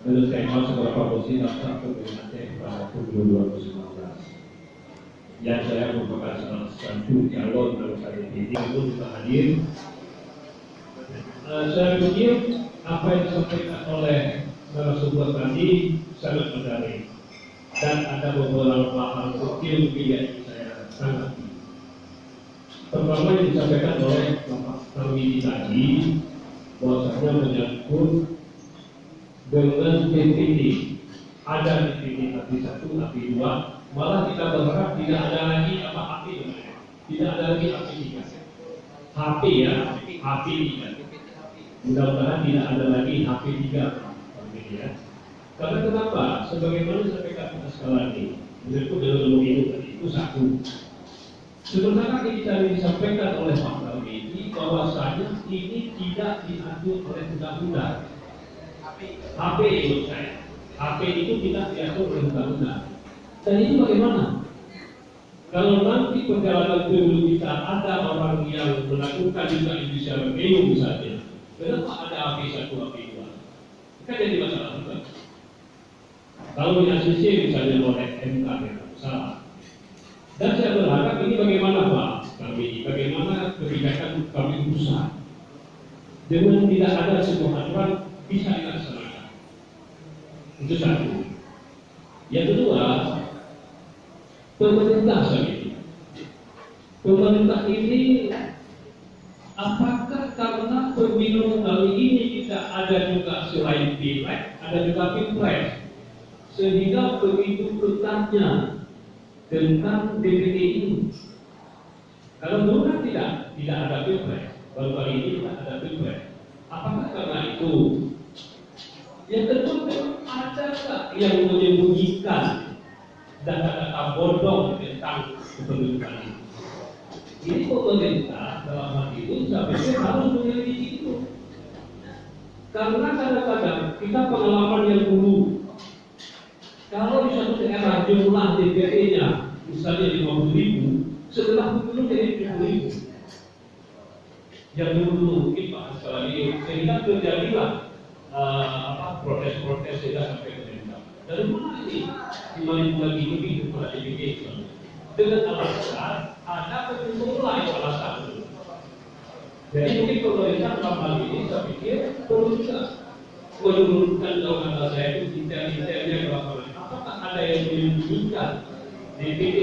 menurut tema seberapa posisi daftar pemilihan Aceh pada pemilu 2019 yang saya merupakan salah satu calon anggota DPD pun juga hadir. Saya pikir apa yang disampaikan oleh narasumber tadi sangat menarik dan ada beberapa hal kecil yang saya sangat. Pertama yang disampaikan oleh Bapak Tarwidi tadi bahwasanya menyangkut dengan DPD, ada DPD API 1, API 2, malah kita berharap tidak ada lagi apa API, tidak ada lagi API 3, HP ya, HP 3. Mudah-mudahan tidak ada lagi HP 3, ya. Karena kenapa? Sebagaimana sampaikan kita sekali lagi, menyangkut dengan pemilu tadi itu satu. Sebenarnya kita disampaikan oleh Pak Tarwidi bahwasanya ini tidak diatur oleh undang-undang. HP menurut saya, HP itu tidak diatur oleh undang-undang. Dan itu bagaimana? Kalau nanti perjalanan pemilu kita ada orang yang melakukan juga judicial review misalnya, kenapa ada HP 1, HP 2? Kan jadi masalah juga. Kalau di ACC misalnya oleh MK, salah. Dan saya berharap ini bagaimana Pak kami, bagaimana kebijakan kami pusat dengan tidak ada sebuah aturan bisa dilaksanakan. Itu satu. Yang kedua, pemerintah sendiri. Pemerintah ini apakah karena pemilu kali ini kita ada juga selain pileg, ada juga pilpres, sehingga begitu ketatnya tentang DPD ini. Kalau dulu kan tidak ada pilpres, baru kali ini tidak ada pilpres. Apakah karena itu? Yang kedua, ada nggak yang menyembunyikan data-data bodong tentang kependudukan ini? Ini pemerintah dalam hal itu saya pikir harus menyelidiki itu. Karena kadang-kadang kita pengalaman yang dulu, kalau di suatu daerah jumlah DPD-nya misalnya 50.000, setelah pemilu jadi 70.000. Yang dulu mungkin Pak sekali, sehingga terjadilah protes-protes sehingga sampai ke pemerintah. Dari mana ini dimanipulasi lebih kepada DPD dengan alasan ada pemilih salah satu. Jadi mungkin pemerintah dalam hal ini saya pikir perlu juga menurunkan kalau kata saya itu intel-intelnya ke lapangan. Apakah ada yang menyembunyikan DPD